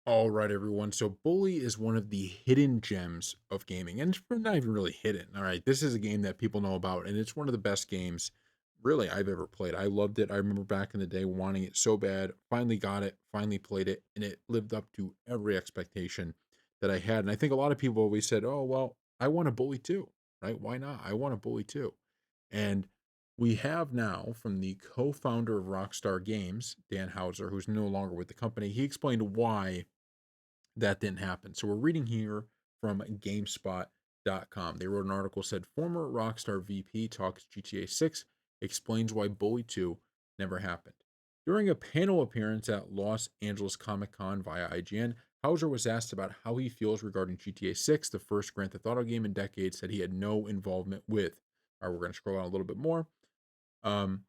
All right, everyone. So, Bully is one of the hidden gems of gaming, and it's not even really hidden. All right, this is a game that people know about, and it's one of the best games, really, I've ever played. I loved it. I remember back in the day wanting it so bad. Finally got it. Finally played it, and it lived up to every expectation that I had. And I think a lot of people always said, "Oh, well, I want a Bully too, right? Why not? I want a Bully too." And we have now from the co-founder of Rockstar Games, Dan Houser, who's no longer with the company. He explained why that didn't happen. So we're reading here from GameSpot.com. They wrote an article said former Rockstar VP talks GTA 6, explains why Bully 2 never happened. During a panel appearance at Los Angeles Comic Con via IGN, Hauser was asked about how he feels regarding GTA 6, the first Grand Theft Auto game in decades that he had no involvement with. All right, we're going to scroll down a little bit more. Um,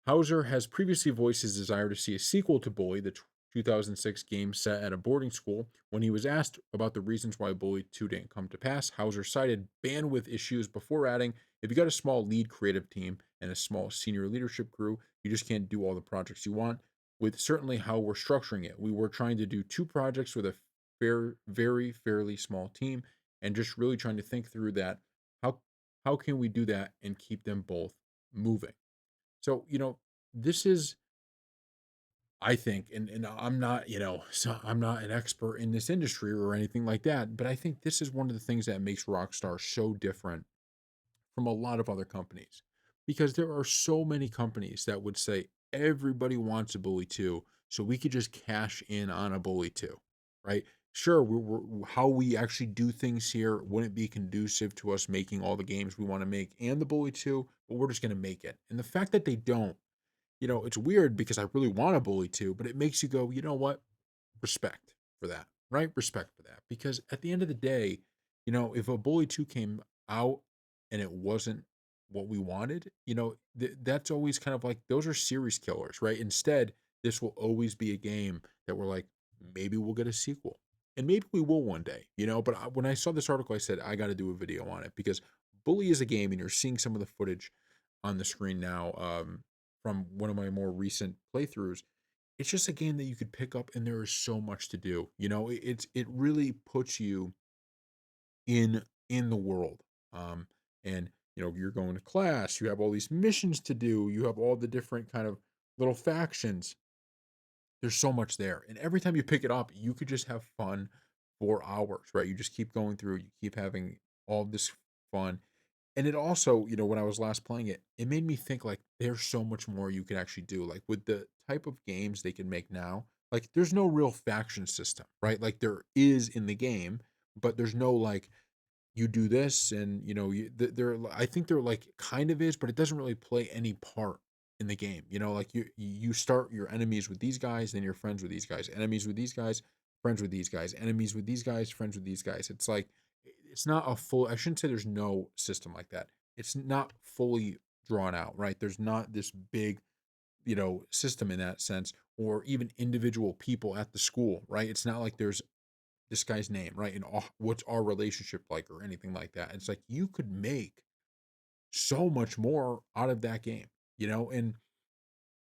Hauser has previously voiced his desire to see a sequel to Bully, the 2006 game set at a boarding school. When he was asked about the reasons why Bully 2 didn't come to pass, Hauser cited bandwidth issues before adding, if you got a small lead creative team and a small senior leadership crew, you just can't do all the projects you want. With certainly how we're structuring it, we were trying to do two projects with a very fairly small team, and just really trying to think through that. How how can we do that and keep them both moving? So, this is, I think, and I'm not, so I'm not an expert in this industry or anything like that, but I think this is one of the things that makes Rockstar so different from a lot of other companies, because there are so many companies that would say everybody wants a Bully 2, so we could just cash in on a Bully 2, right? Sure, how we actually do things here wouldn't be conducive to us making all the games we want to make and the Bully 2, but we're just going to make it. And the fact that they don't, it's weird because I really want a Bully 2, but it makes you go, you know what? Respect for that, right? Respect for that. Because at the end of the day, if a Bully 2 came out and it wasn't what we wanted, that's always kind of like those are series killers, right? Instead, this will always be a game that we're like, maybe we'll get a sequel. And maybe we will one day, but when I saw this article, I said, I got to do a video on it because Bully is a game and you're seeing some of the footage on the screen now from one of my more recent playthroughs. It's just a game that you could pick up and there is so much to do. It really puts you in the world. And you're going to class, you have all these missions to do, you have all the different kind of little factions. There's so much there. And every time you pick it up, you could just have fun for hours, right? You just keep going through, you keep having all this fun. And it also, when I was last playing it, it made me think like there's so much more you could actually do. Like with the type of games they can make now, like there's no real faction system, right? Like there is in the game, but there's no like you do this and there I think there like kind of is, but it doesn't really play any part in the game. Like you start your enemies with these guys, then you're friends with these guys, enemies with these guys, friends with these guys, enemies with these guys, friends with these guys. It's like it's not a full, I shouldn't say there's no system like that. It's not fully drawn out, right? There's not this big, system in that sense, or even individual people at the school, right? It's not like there's this guy's name, right? And what's our relationship like or anything like that. It's like you could make so much more out of that game, and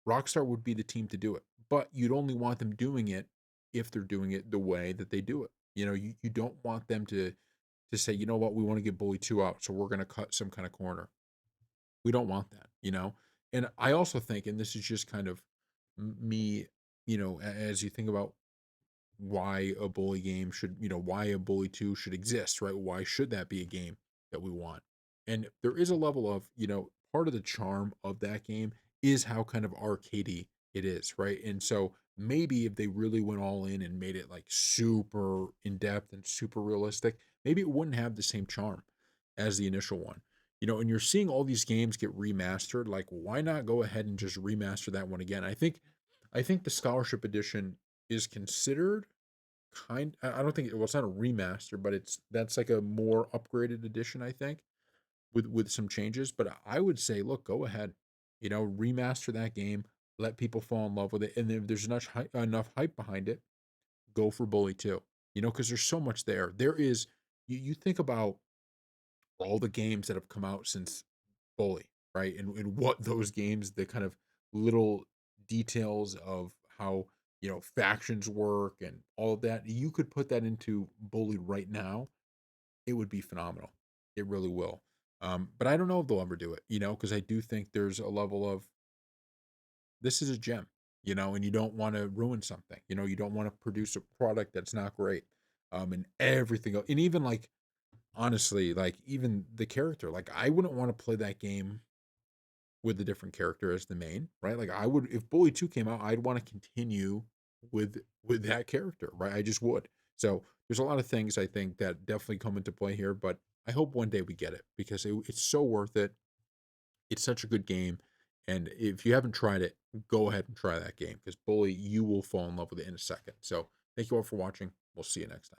Rockstar would be the team to do it. But you'd only want them doing it if they're doing it the way that they do it. You don't want them to say, you know what, we want to get Bully 2 out, so we're going to cut some kind of corner. We don't want that. And I also think, and this is just kind of me, as you think about why a bully game should, why a bully 2 should exist, right? Why should that be a game that we want? And there is a level of, part of the charm of that game is how kind of arcadey it is, right? And so maybe if they really went all in and made it like super in depth and super realistic, maybe it wouldn't have the same charm as the initial one. And you're seeing all these games get remastered, like why not go ahead and just remaster that one again? I think the scholarship edition is considered I don't think it's not a remaster, but that's like a more upgraded edition, I think, with some changes. But I would say, look, go ahead, remaster that game, let people fall in love with it, and if there's enough hype behind it, go for Bully 2. Because there's so much there. There is you think about all the games that have come out since Bully, right? And what those games, the kind of little details of how factions work and all of that. You could put that into Bully right now. It would be phenomenal. It really will. But I don't know if they'll ever do it, because I do think there's a level of this is a gem, and you don't want to ruin something. You don't want to produce a product that's not great. And everything else, and even like honestly, like even the character, like I wouldn't want to play that game with a different character as the main, right? Like I would if Bully 2 came out, I'd want to continue with that character, right? I just would. So there's a lot of things I think that definitely come into play here, but I hope one day we get it because it's so worth it. It's such a good game. And if you haven't tried it, go ahead and try that game because Bully, you will fall in love with it in a second. So thank you all for watching. We'll see you next time.